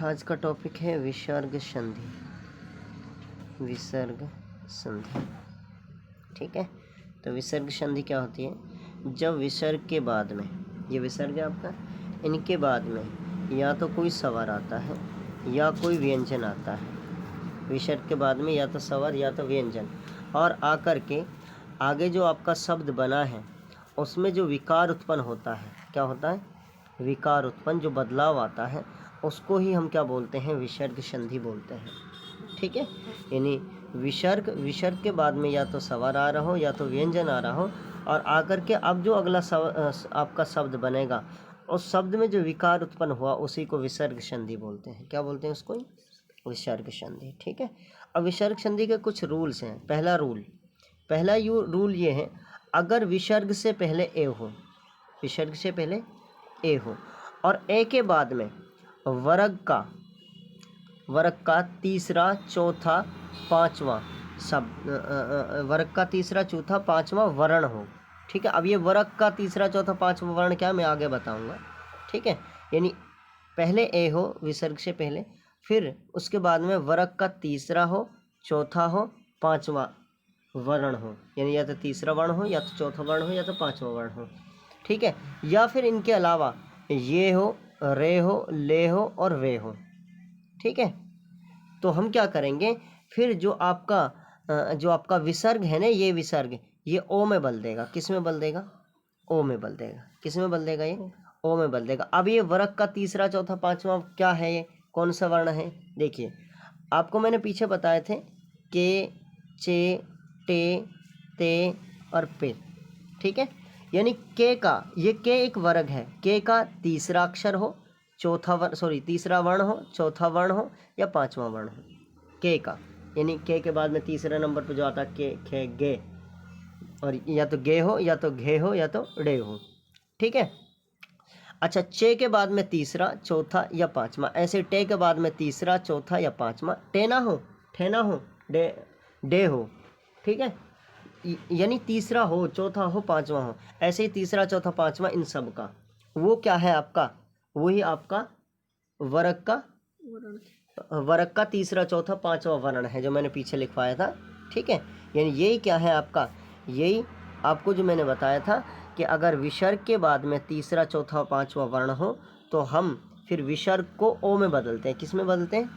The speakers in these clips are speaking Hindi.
आज का टॉपिक है विसर्ग संधि। विसर्ग संधि, ठीक है। तो विसर्ग संधि क्या होती है? जब विसर्ग के बाद में, ये विसर्ग है आपका, इनके बाद में या तो कोई स्वर आता है या कोई व्यंजन आता है। विसर्ग के बाद में या तो स्वर या तो व्यंजन, और आकर के आगे जो आपका शब्द बना है उसमें जो विकार उत्पन्न होता है, क्या होता है? विकार उत्पन्न, जो बदलाव आता है उसको ही हम क्या बोलते हैं? विसर्ग संधि बोलते हैं, ठीक है। यानी विसर्ग के बाद में या तो स्वर आ रहा हो या तो व्यंजन आ रहा हो, और आकर के अब जो अगला आपका शब्द बनेगा उस शब्द में जो विकार उत्पन्न हुआ उसी को विसर्ग संधि बोलते हैं। क्या बोलते हैं उसको? विसर्ग संधि, ठीक है। अब विसर्ग संधि के कुछ रूल्स हैं। पहला रूल ये है, अगर विसर्ग से पहले ए हो, विसर्ग से पहले ए हो और ए के बाद में वर्ग का तीसरा चौथा पांचवा शब्द, वर्ग का तीसरा चौथा पांचवा वर्ण हो, ठीक है। अब ये वर्ग का तीसरा चौथा पांचवा वर्ण क्या, मैं आगे बताऊंगा, ठीक है। यानी पहले ए हो विसर्ग से पहले, फिर उसके बाद में वर्ग का तीसरा हो, चौथा हो, पांचवा वर्ण हो, यानी या तो तीसरा वर्ण हो या तो चौथा वर्ण हो या तो पांचवा वर्ण हो, ठीक है। या फिर इनके अलावा ये हो, रे हो, ले हो और वे हो, ठीक है। तो हम क्या करेंगे, फिर जो आपका विसर्ग है ना, ये विसर्ग ये ओ में बदल देगा। किस में बदल देगा? ओ में बदल देगा। किस में बदल देगा? ये ओ में बदल देगा। अब ये वर्ग का तीसरा चौथा पांचवा क्या है? ये कौन सा वर्ण है? देखिए, आपको मैंने पीछे बताए थे के, चे, टे, ते और पे, ठीक है। यानी के का, ये के एक वर्ग है, के का तीसरा अक्षर हो, तीसरा वर्ण हो, चौथा वर्ण हो या पांचवा वर्ण हो, के का, यानी के के बाद में तीसरे नंबर पर जो आता है के, खे, गे, और या तो गे हो या तो घे हो या तो डे हो, ठीक है। अच्छा, चे के बाद में तीसरा चौथा या पांचवा, ऐसे टे के बाद में तीसरा चौथा या पांचवा, टे ना हो, ठे ना हो, डे हो, ठीक है। यानी तीसरा हो, चौथा हो, पांचवा हो, ऐसे ही तीसरा चौथा पांचवा इन सब का वो क्या है आपका? वही आपका वर्ग का तीसरा चौथा पांचवा वर्ण है, जो मैंने पीछे लिखवाया था, ठीक है। यानी यही क्या है आपका? यही आपको जो मैंने बताया था कि अगर विसर्ग के बाद में तीसरा चौथा पांचवा वर्ण हो तो हम फिर विसर्ग को ओ में बदलते हैं। किस में बदलते हैं?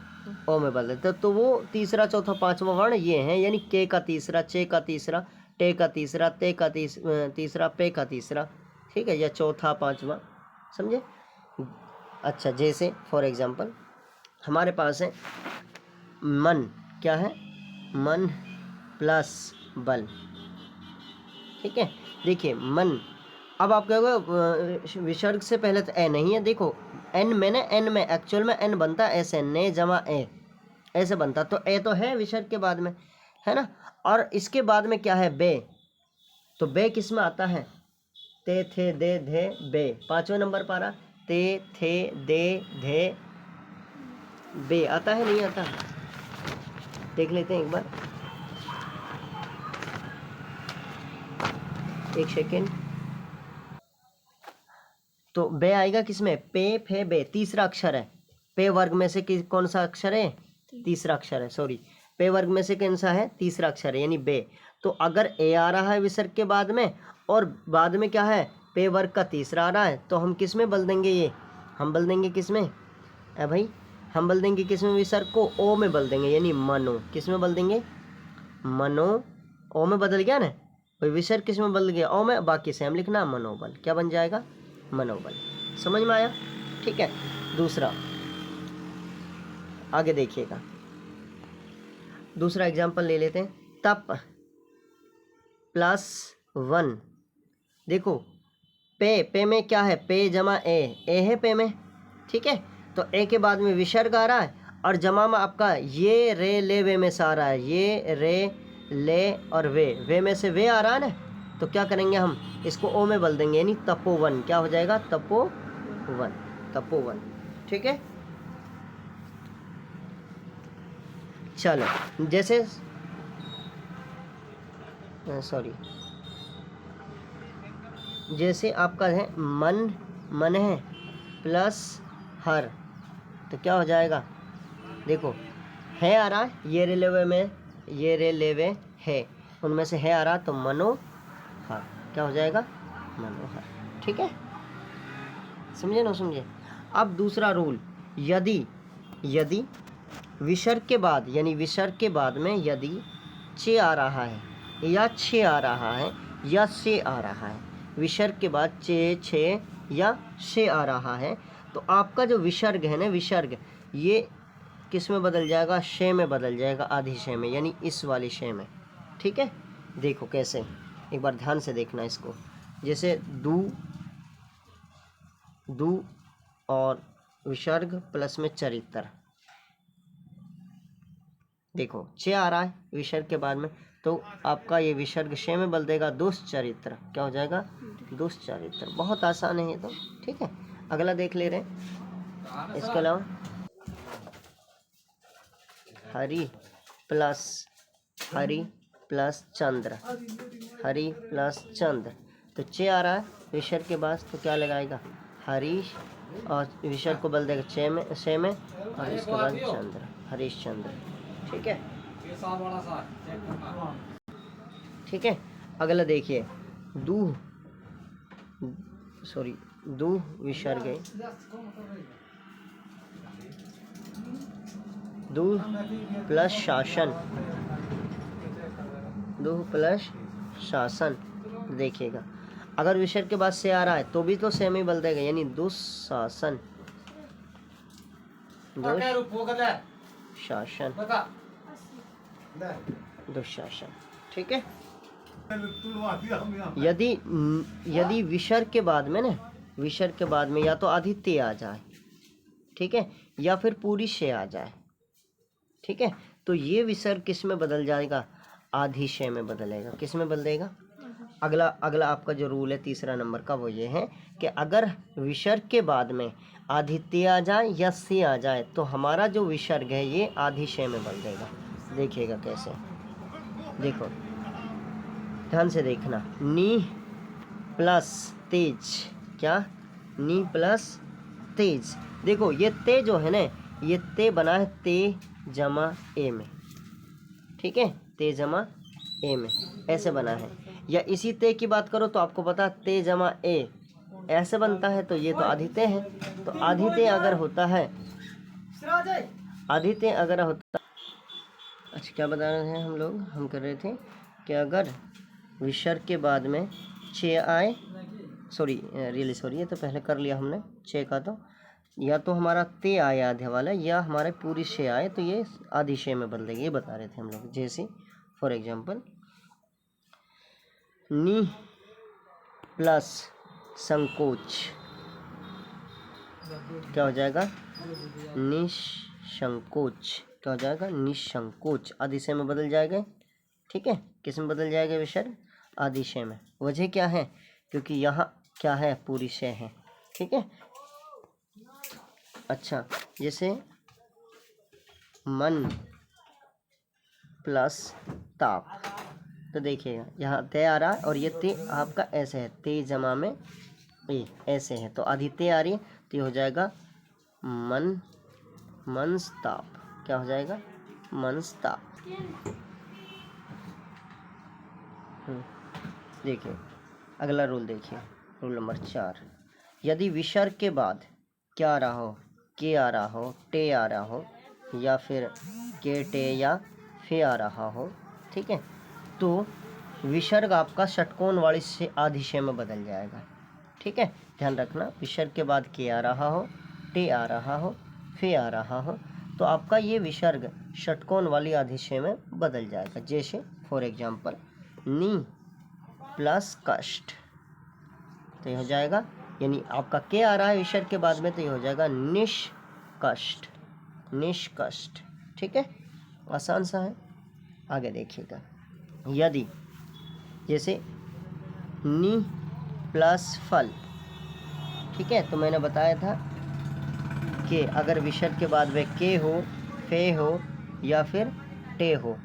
ओ में बदलते हैं। तो वो तीसरा चौथा पांचवा वर्ण ये हैं, यानी के का तीसरा, चे का तीसरा, टे का तीसरा, ते का तीसरा, पे का तीसरा, ठीक है, या चौथा पांचवा, समझे? अच्छा, जैसे फॉर एग्जांपल हमारे पास है मन, क्या है? मन प्लस बल, ठीक है। देखिए मन, अब आप कहोगे विसर्ग से पहले तो ए नहीं है। देखो एन में ना, एन में एक्चुअल में एन बनता है ऐसे, ने जमा ए, ऐसे बनता, तो ए तो है विसर्ग के बाद में, है ना। और इसके बाद में क्या है? बे, तो बे किस में आता है? ते, थे, दे, धे, बे, पांचवें नंबर पर आ, ते, थे, दे, धे, बे आता है, नहीं आता? देख लेते हैं एक बार, एक सेकेंड। तो बे आएगा किसमें? पे, फे, बे, तीसरा अक्षर है। पे वर्ग में से कौन सा अक्षर है? तीसरा अक्षर है, सॉरी, पे वर्ग में से कौन सा है? तीसरा अक्षर है, यानी बे। तो अगर ए आ रहा है विसर्ग के बाद में और बाद में क्या है? पे वर्ग का तीसरा आ रहा है, तो हम किस में बदल देंगे? ये हम बदल देंगे किस में? भाई हम बदल देंगे किस में? विसर्ग को ओ में बदल देंगे, यानी मनो। किस में बदल देंगे? मनो, ओ में बदल गया ना भाई, विसर्ग किस में बदल गया? ओ में, बाकी सेम लिखना, मनोबल। क्या बन जाएगा? मनोबल। समझ में आया? ठीक है। दूसरा, आगे देखिएगा, दूसरा एग्जाम्पल ले लेते हैं। तप प्लस वन, देखो पे में क्या है? पे जमा ए है पे में, ठीक है। तो ए के बाद में विसर्ग आ रहा है और जमा में आपका ये रे ले वे में से आ रहा है, ये रे ले और वे में से वे आ रहा है ना, तो क्या करेंगे हम? इसको ओ में बदल देंगे, यानी तपोवन। क्या हो जाएगा? तपोवन, ठीक है। चलो, जैसे जैसे आपका है मन है प्लस हर, तो क्या हो जाएगा, देखो है आ रहा है, ये रेलवे में ये रेलवे है, उनमें से है आ रहा तो मनोहर, क्या हो जाएगा, मनोहर। ठीक है, समझे ना समझे। अब दूसरा रूल, यदि विसर्ग के बाद, यानी विसर्ग के बाद में यदि चे आ रहा है या छे आ रहा है या से आ रहा है, विसर्ग के बाद चे, छे या से आ रहा है, तो आपका जो विसर्ग है ना, विसर्ग ये किस में बदल जाएगा, शे में बदल जाएगा, आधी शे में, यानी इस वाली शे में। ठीक है, देखो कैसे, एक बार ध्यान से देखना इसको। जैसे दू और विसर्ग प्लस में चरित्र, देखो चे आ रहा है विसर्ग के बाद में, तो आपका ये विसर्ग शे में बदल देगा, दुष्चरित्र, क्या हो जाएगा, दुष्चरित्र। बहुत आसान है ये तो। ठीक है, अगला देख ले रहे हैं। इसके अलावा हरि प्लस चंद्र, हरि प्लस चंद्र, तो चे आ रहा है विसर्ग के बाद, तो क्या लगाएगा, हरीश, और विसर्ग को बदल देगा चे में, शे में, और इसके बाद चंद्र, हरीशचंद्र। ठीक है, ठीक है। अगला देखिए, दू विसर्ग है, दू प्लस शासन, दू प्लस शासन। देखिएगा अगर विसर्ग के बाद से आ रहा है तो भी तो सेम ही बदल देगा, यानी दुशासन, दुशासन, दुशासन। ठीक है, यदि विसर्ग के बाद में ना, विसर्ग के बाद में या तो आधी ते आ जाए, ठीक है, या फिर पूरी शे आ जाए। ठीक है, तो ये विसर्ग किस में बदल जाएगा, आधी शे में बदलेगा। किस में बदलेगा, अगला आपका जो रूल है तीसरा नंबर का, वो ये है कि अगर विसर्ग के बाद में आधी ते आ जाए या से आ जाए, तो हमारा जो विसर्ग है ये आधी शे में बदलेगा। देखिएगा कैसे, देखो ध्यान से देखना, नी प्लस तेज, क्या, नी प्लस तेज। देखो ये ते जो है ना, ये ते बना है ते जमा ए में। ठीक है, ते जमा ए में ऐसे बना है, या इसी ते की बात करो तो आपको पता ते जमा ए ऐसे बनता है, तो ये तो आधी ते है। तो आधी ते अगर होता है, आधी ते अगर होता, अच्छा क्या बता रहे हैं हम लोग, हम कर रहे थे कि अगर विसर्ग के बाद में छे आए, सॉरी ये तो पहले कर लिया हमने छे का, तो या तो हमारा ते आए आधे वाला, या हमारे पूरी शे आए, तो ये आधी शे में बदलेगी, ये बता रहे थे हम लोग। जैसे फॉर एग्जांपल, नी प्लस संकोच, क्या हो जाएगा, निसंकोच, क्या हो जाएगा, निसंकोच, आधी शे में बदल जाएगा। ठीक है, किस में बदल जाएगा विसर्ग, आधी शे में। वजह क्या है, क्योंकि यहाँ क्या है, पूरी शे है। ठीक है, अच्छा जैसे मन प्लस ताप, तो देखिएगा यहाँ ते आ रहा है और ये ते आपका ऐसे है, ते जमा में ए ऐसे है, तो आधी ते आ रही है, तो ये हो जाएगा मनस्ताप, क्या हो जाएगा, मनस्ताप। देखिए अगला रूल देखिए, रूल नंबर 4, यदि विसर्ग के बाद क्या आ रहा हो, के आ रहा हो, टे आ रहा हो, या फिर के टे या फे आ रहा हो, ठीक है, तो विसर्ग आपका षटकोण वाली से आधी शे में बदल जाएगा। ठीक है, ध्यान रखना, विसर्ग के बाद के आ रहा हो, टे आ रहा हो, फे आ रहा हो, तो आपका ये विसर्ग षटकोण वाली आधी शे में बदल जाएगा। जैसे फॉर एग्जांपल, नी प्लस कष्ट, तो ये हो जाएगा, यानी आपका के आ रहा है विसर्ग के बाद में, तो ये हो जाएगा निष्कष्ट, निष्कष्ट। ठीक है, आसान सा है। आगे देखिएगा, यदि जैसे नी प्लस फल, ठीक है, तो मैंने बताया था कि अगर विसर्ग के बाद में के हो, फे हो या फिर टे हो,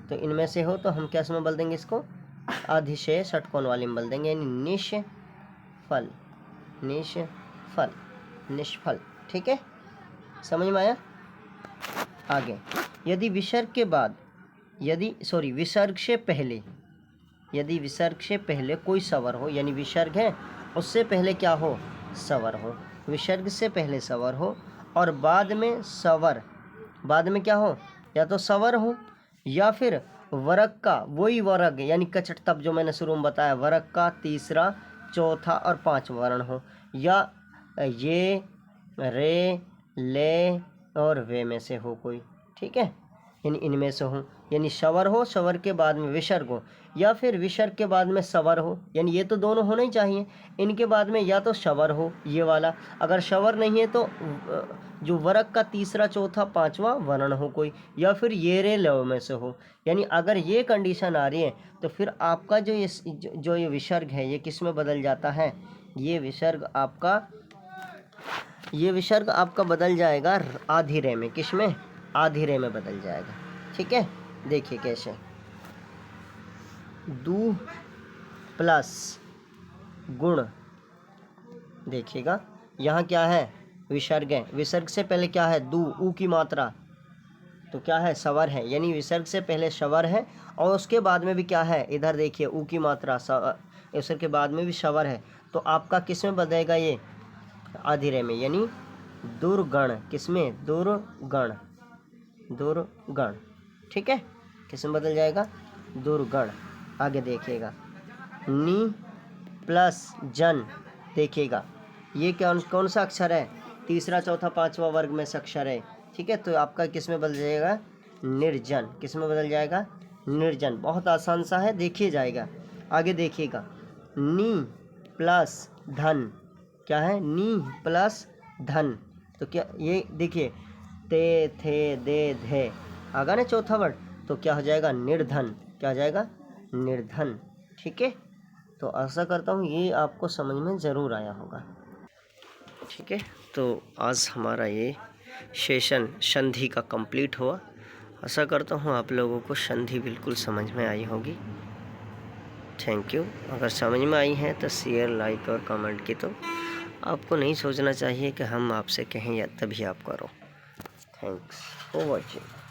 तो इनमें से हो तो हम क्या में बदल देंगे इसको, आधी शे षटकोण वाली में बदल देंगे, यानी निष्फल, निष्फल, निष्फल। ठीक है, समझ में आया? आगे, यदि विसर्ग के बाद विसर्ग से पहले, यदि विसर्ग से पहले कोई स्वर हो, यानी विसर्ग है उससे पहले क्या हो? स्वर हो। विसर्ग से पहले स्वर हो और बाद में स्वर, बाद में क्या हो? या तो स्वर हो या फिर वर्ग का, वही वर्ग यानी कचट तब जो मैंने शुरू में बताया, वर्ग का तीसरा, चौथा और पांचवा वर्ण हो, या ये, रे, ले और वे में से हो कोई, ठीक है, यानी इनमें से हो, यानी स्वर हो, स्वर के बाद में विसर्ग हो, या फिर विसर्ग के बाद में स्वर हो, यानी ये तो दोनों होना ही चाहिए। इनके बाद में या तो स्वर हो ये वाला, अगर स्वर नहीं है तो जो वर्ग का तीसरा, चौथा, पांचवा वर्ण हो कोई, या फिर ये, रे, लव में से हो। यानी अगर ये कंडीशन आ रही है तो फिर आपका जो ये विसर्ग है ये किस में बदल जाता है? ये विसर्ग आपका बदल जाएगा आधी रे में। किस में? आधी रे में बदल जाएगा। ठीक है, देखिए कैसे, दू प्लस गुण, देखिएगा यहाँ क्या है? विसर्ग है। विसर्ग से पहले क्या है? दू, ऊ की मात्रा, तो क्या है? स्वर है, यानी विसर्ग से पहले स्वर है और उसके बाद में भी क्या है? इधर देखिए ऊ की मात्रा, विसर्ग के बाद में भी स्वर है, तो आपका किस में बदलेगा? ये आधी रे में, यानी दुर्गण। किस में? दुर्गण, दुर्गण। ठीक है, किस में बदल जाएगा? दुर्गण। आगे देखिएगा, नी प्लस जन, देखिएगा ये कौन सा अक्षर है? तीसरा, चौथा, पांचवा वर्ग में से अक्षर है। ठीक है, तो आपका किस में बदल जाएगा? निर्जन। किस में बदल जाएगा? निर्जन। बहुत आसान सा है, देखिए जाएगा। आगे देखिएगा, नी प्लस धन, क्या है? नी प्लस धन, तो क्या ये देखिए, ते, थे, दे, धे, आगा ना चौथा वर्ड, तो क्या हो जाएगा? निर्धन। क्या हो जाएगा? निर्धन। ठीक है, तो आशा करता हूँ ये आपको समझ में ज़रूर आया होगा। ठीक है, तो आज हमारा ये सेशन संधि का कंप्लीट हुआ। आशा करता हूँ आप लोगों को संधि बिल्कुल समझ में आई होगी। Thank you. अगर समझ में आई है तो शेयर, लाइक और कमेंट की, तो आपको नहीं सोचना चाहिए कि हम आपसे कहें या तभी आप करो। Thanks for watching.